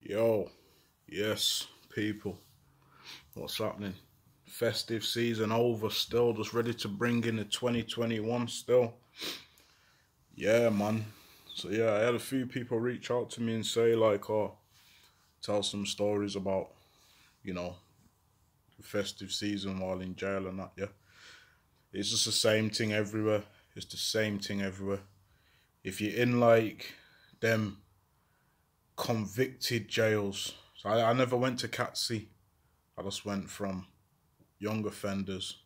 Yo, yes, people, what's happening? Festive season over still, just ready to bring in the 2021 still. Yeah, man. So yeah, I had a few people reach out to me and say like, oh, tell some stories about, you know, the festive season while in jail and that, yeah. It's just the same thing everywhere. It's the same thing everywhere. If you're in like them convicted jails, so I never went to Cat C. I just went from young offenders,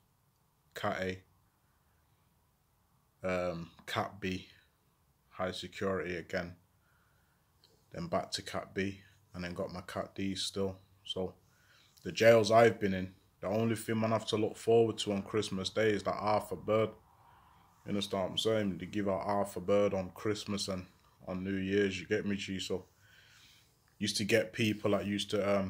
Cat A, Cat B, high security again, then back to Cat B, and then got my Cat D still. So the jails I've been in, the only thing man have to look forward to on Christmas Day is that half a bird. You understand what I'm saying? They give out half a bird on Christmas and on New Year's, you get me, G? So used to get people that used to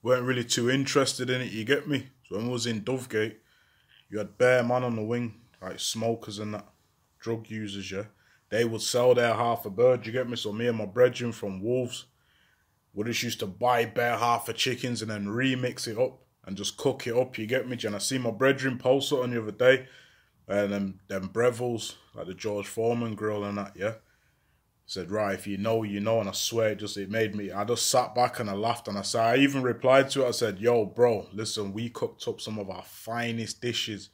weren't really too interested in it, you get me? So when I was in Dovegate, you had bare man on the wing, like smokers and that, drug users, yeah? They would sell their half a bird, you get me? So me and my brethren from Wolves would just used to buy bare half a chickens and then remix it up and just cook it up, you get me? And I see my brethren post it on the other day, and them Brevels, like the George Foreman grill and that, yeah? Said, right, if you know, you know, and I swear it made me, I just sat back and I laughed and I even replied to it, I said, yo, bro, listen, we cooked up some of our finest dishes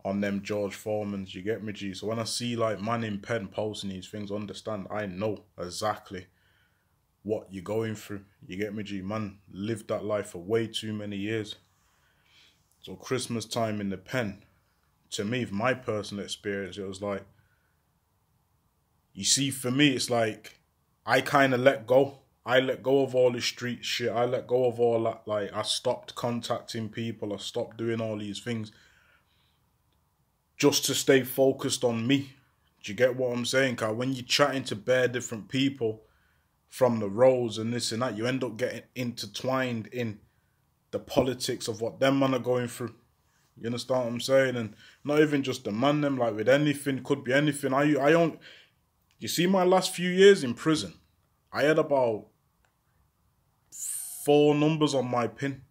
on them George Foremans, you get me, G? So when I see like man in pen posting these things, understand, I know exactly what you're going through, you get me, G? Man lived that life for way too many years. So Christmas time in the pen, to me, from my personal experience, it was like, you see, for me, it's like, I kind of let go. I let go of all this street shit. I let go of all that. Like, I stopped contacting people. I stopped doing all these things just to stay focused on me. Do you get what I'm saying? Because when you're chatting to bare different people from the roads and this and that, you end up getting intertwined in the politics of what them man are going through. You understand what I'm saying? And not even just the man them, like with anything, could be anything. I don't... You see my last few years in prison, I had about 4 numbers on my pin.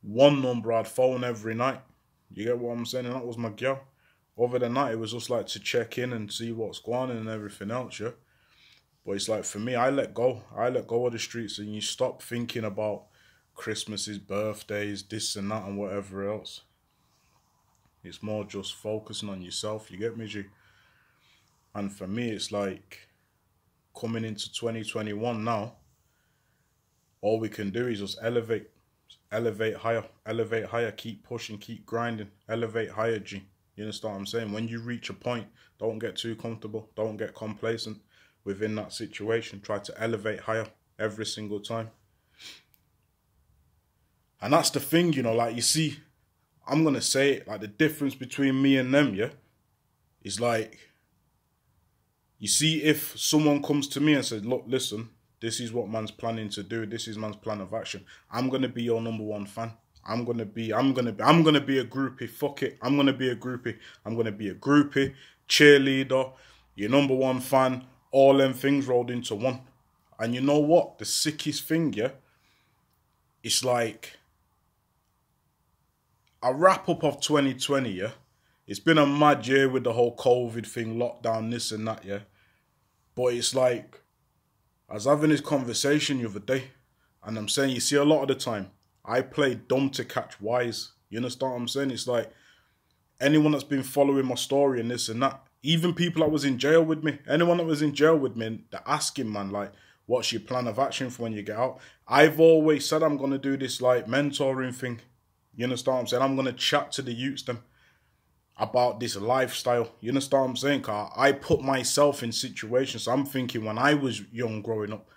1 number I'd phone every night. You get what I'm saying? And that was my girl. Over the night, it was just like to check in and see what's going on and everything else, yeah? But it's like, for me, I let go. I let go of the streets and you stop thinking about Christmases, birthdays, this and that and whatever else. It's more just focusing on yourself, you get me, G? And for me, it's like, coming into 2021 now, all we can do is just elevate higher, keep pushing, keep grinding, elevate higher, G. You understand what I'm saying? When you reach a point, don't get too comfortable, don't get complacent within that situation. Try to elevate higher every single time. And that's the thing, you know, like, you see, I'm going to say it, like, the difference between me and them, yeah, is like, you see, if someone comes to me and says, look, listen, this is what man's planning to do, this is man's plan of action, I'm going to be your #1 fan. I'm going to be a groupie. Fuck it. I'm going to be a groupie. I'm going to be a groupie, cheerleader, your #1 fan, all them things rolled into one. And you know what? The sickest thing, yeah? It's like a wrap up of 2020, yeah? It's been a mad year with the whole COVID thing, lockdown, this and that, yeah? But it's like, I was having this conversation the other day, and I'm saying, you see, a lot of the time, I play dumb to catch wise. You understand what I'm saying? It's like, anyone that's been following my story and this and that, even people that was in jail with me, anyone that was in jail with me, they're asking, man, like, what's your plan of action for when you get out? I've always said I'm going to do this, like, mentoring thing. You understand what I'm saying? I'm going to chat to the youths them about this lifestyle. You understand what I'm saying? Cause I put myself in situations. So I'm thinking, when I was young growing up,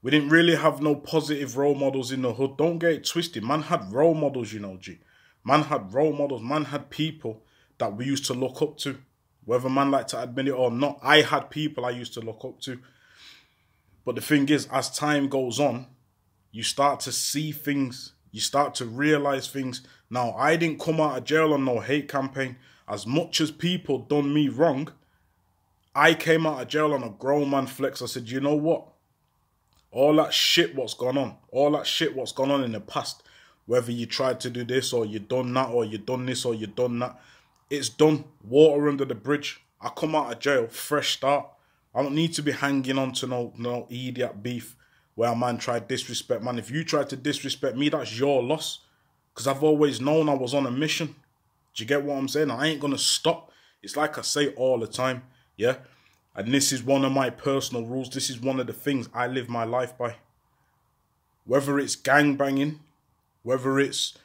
we didn't really have no positive role models in the hood. Don't get it twisted. Man had role models, you know, G. Man had role models. Man had people that we used to look up to. Whether man like to admit it or not, I had people I used to look up to. But the thing is, as time goes on, you start to see things. You start to realize things. Now, I didn't come out of jail on no hate campaign. As much as people done me wrong, I came out of jail on a grown man flex. I said, you know what? All that shit what's gone on. All that shit what's gone on in the past. Whether you tried to do this or you done that or you done this or you done that. It's done. Water under the bridge. I come out of jail, fresh start. I don't need to be hanging on to no idiot beef where a man tried to disrespect. Man, if you tried to disrespect me, that's your loss. Because I've always known I was on a mission. Do you get what I'm saying? I ain't going to stop. It's like I say all the time, yeah? And this is one of my personal rules. This is one of the things I live my life by. Whether it's gangbanging, whether it's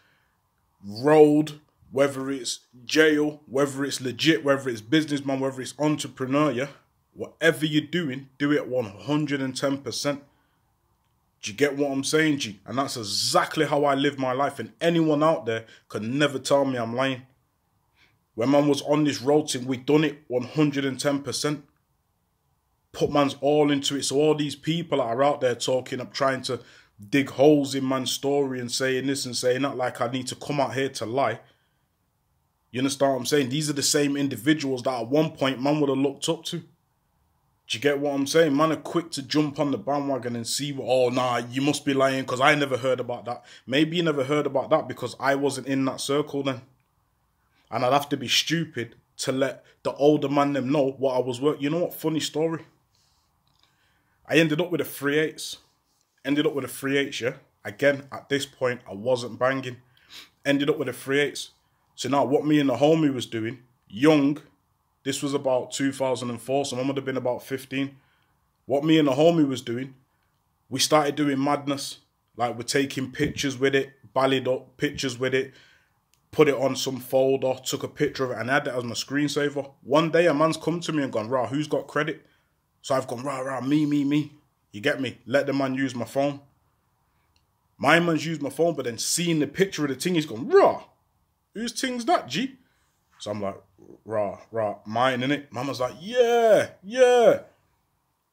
road, whether it's jail, whether it's legit, whether it's businessman, whether it's entrepreneur, yeah? Whatever you're doing, do it 110%. Do you get what I'm saying, G? And that's exactly how I live my life. And anyone out there can never tell me I'm lying. When man was on this road thing, we done it 110%. Put man's all into it. So all these people that are out there talking up, trying to dig holes in man's story and saying this and saying that, like I need to come out here to lie. You understand what I'm saying? These are the same individuals that at one point man would have looked up to. Do you get what I'm saying? Man are quick to jump on the bandwagon and see, oh, nah, you must be lying because I never heard about that. Maybe you never heard about that because I wasn't in that circle then. And I'd have to be stupid to let the older man them know what I was working. You know what? Funny story. I ended up with a 3/8. Ended up with a 3/8, yeah? Again, at this point, I wasn't banging. Ended up with a 3/8. So now what me and the homie was doing, young, this was about 2004, so I would have been about 15. What me and the homie was doing, we started doing madness. Like we're taking pictures with it, ballied up pictures with it, put it on some folder, took a picture of it, and I had that as my screensaver. One day a man's come to me and gone, rah, who's got credit? So I've gone, rah, me. You get me? Let the man use my phone. My man's used my phone, but then seeing the picture of the thing, he's gone, rah, whose thing's that, G? So I'm like, rah, mine, innit? Mama's like, yeah.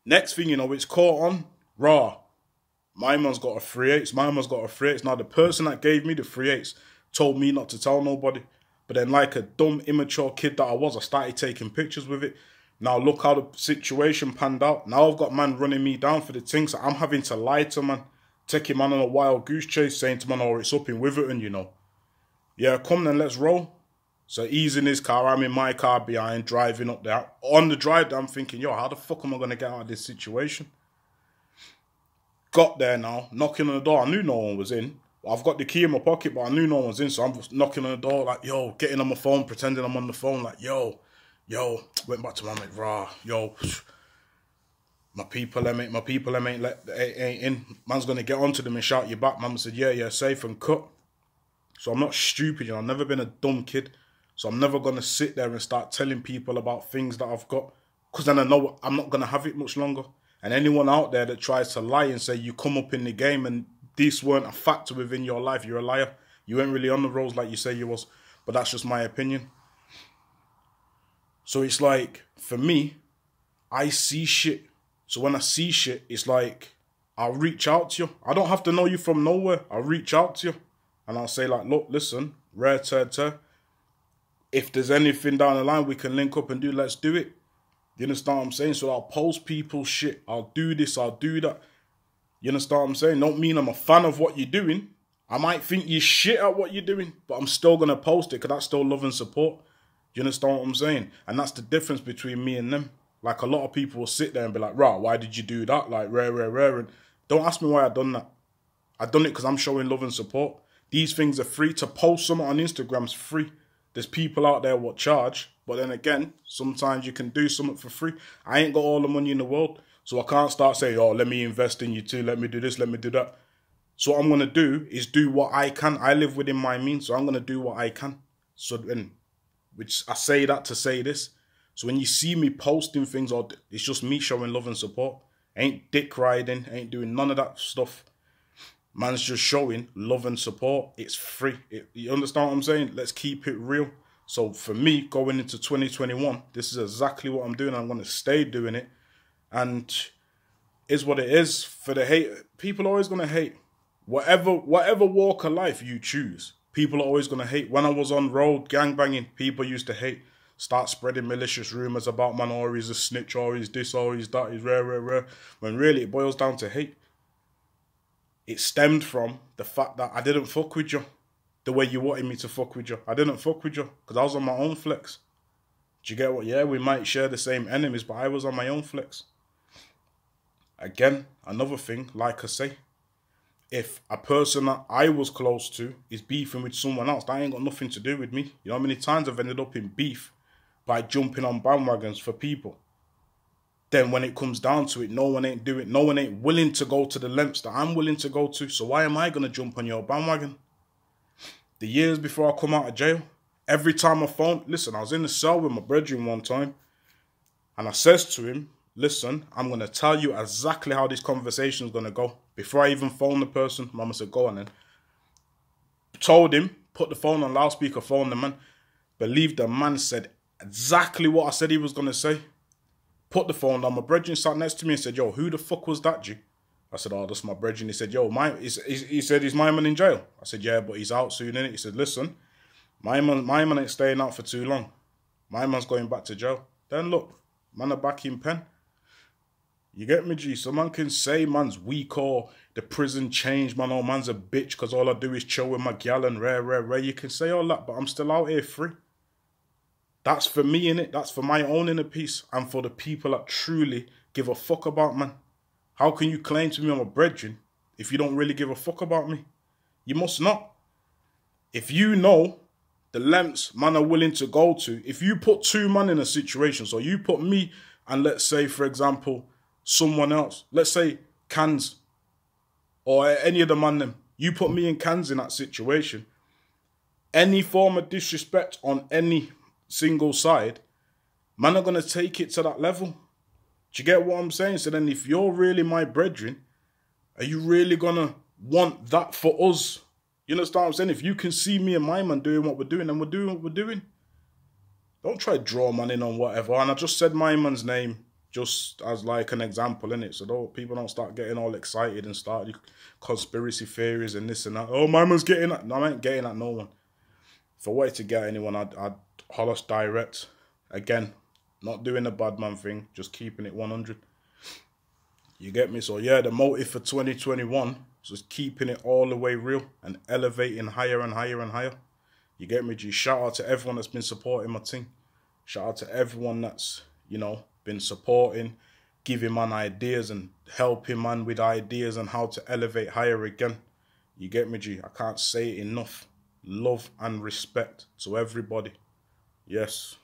Next thing you know, it's caught on, rah. My man's got a 3/8. My man's got a 3/8. Now, the person that gave me the 3/8 told me not to tell nobody. But then like a dumb, immature kid that I was, I started taking pictures with it. Now, look how the situation panned out. Now I've got man running me down for the things. So I'm having to lie to man. Taking man on a wild goose chase, saying to man, oh, it's up in Witherton, you know. Yeah, come then, let's roll. So he's in his car, I'm in my car behind, driving up there. On the drive, I'm thinking, yo, how the fuck am I going to get out of this situation? Got there now, knocking on the door. I knew no one was in. I've got the key in my pocket, but I knew no one was in. So I'm just knocking on the door like, yo, getting on my phone, pretending I'm on the phone. Like, yo. Went back to my mate, rah, yo. My people, ain't in. Man's going to get onto them and shout you back. Mum said, yeah, safe and cut. So I'm not stupid, you know. I've never been a dumb kid. So I'm never going to sit there and start telling people about things that I've got. Because then I know I'm not going to have it much longer. And anyone out there that tries to lie and say you come up in the game and this weren't a factor within your life, you're a liar. You ain't really on the roads like you say you was. But that's just my opinion. So it's like, for me, I see shit. So when I see shit, it's like, I'll reach out to you. I don't have to know you from nowhere. I'll reach out to you. And I'll say like, look, listen, rare turd. If there's anything down the line we can link up and do, let's do it. You understand what I'm saying? So I'll post people's shit. I'll do this, I'll do that. You understand what I'm saying? Don't mean I'm a fan of what you're doing. I might think you're shit at what you're doing, but I'm still going to post it because that's still love and support. You understand what I'm saying? And that's the difference between me and them. Like a lot of people will sit there and be like, rah, why did you do that? Like, rare. And don't ask me why I done that. I done it because I'm showing love and support. These things are free. To post something on Instagram's free. There's people out there what charge. But then again, sometimes you can do something for free. I ain't got all the money in the world. So I can't start saying, oh, let me invest in you too. Let me do this, let me do that. So what I'm going to do is do what I can. I live within my means. So I'm going to do what I can. So then, which I say that to say this. So when you see me posting things, or it's just me showing love and support. Ain't dick riding. Ain't doing none of that stuff. Man's just showing love and support. It's free. You understand what I'm saying? Let's keep it real. So for me, going into 2021, this is exactly what I'm doing. I'm going to stay doing it. And is what it is. For the hate, people are always going to hate. Whatever walk of life you choose, people are always going to hate. When I was on road gangbanging, people used to hate. Start spreading malicious rumours about man, or he's a snitch, or he's this, or he's that, he's rare. When really it boils down to hate. it stemmed from the fact that I didn't fuck with you the way you wanted me to fuck with you. I didn't fuck with you because I was on my own flex. Do you get what? Yeah, we might share the same enemies, but I was on my own flex. Again, another thing, like I say, if a person that I was close to is beefing with someone else, that ain't got nothing to do with me. You know how many times I've ended up in beef by jumping on bandwagons for people? Then when it comes down to it, no one ain't willing to go to the lengths that I'm willing to go to. So why am I going to jump on your bandwagon? The years before I come out of jail, every time I phone, listen, I was in the cell with my brethren one time, and I says to him, listen, I'm going to tell you exactly how this conversation is going to go. Before I even phone the person, Mama said, go on then. Told him, put the phone on loudspeaker, phone the man. Believe the man said exactly what I said he was going to say. Put the phone down. My brethren sat next to me and said, yo, who the fuck was that, G? I said, oh, that's my brethren. He said, yo, he said, is my man in jail? I said, yeah, but he's out soon, innit? He said, listen, my man ain't staying out for too long. My man's going back to jail. Then look, man are back in pen. You get me, G? So man can say man's weak or the prison changed, man, or man's a bitch because all I do is chill with my gal and rare. You can say all that, but I'm still out here free. That's for me, innit? That's for my own inner peace and for the people that truly give a fuck about man. How can you claim to me I'm a brethren if you don't really give a fuck about me? You must not. If you know the lengths man are willing to go to, if you put two man in a situation, so you put me and let's say, for example, someone else, let's say Cans or any of the man them, you put me and Cans in that situation, any form of disrespect on any single side, man are going to take it to that level. Do you get what I'm saying? So then if you're really my brethren, are you really going to want that for us? You understand what I'm saying? If you can see me and my man doing what we're doing, then we're doing what we're doing. Don't try to draw man in on whatever. And I just said my man's name just as like an example, innit? So people don't start getting all excited and start conspiracy theories and this and that. Oh, my man's getting at... No, I ain't getting at no one. If I wanted to get anyone, I'd holler direct. Again, not doing the bad man thing, just keeping it 100. You get me? So yeah, the motive for 2021 is just keeping it all the way real and elevating higher and higher and higher. You get me, G? Shout out to everyone that's been supporting my team. Shout out to everyone that's, you know, been supporting, giving man ideas and helping man with ideas on how to elevate higher again. You get me, G? I can't say it enough. Love and respect to everybody. Yes.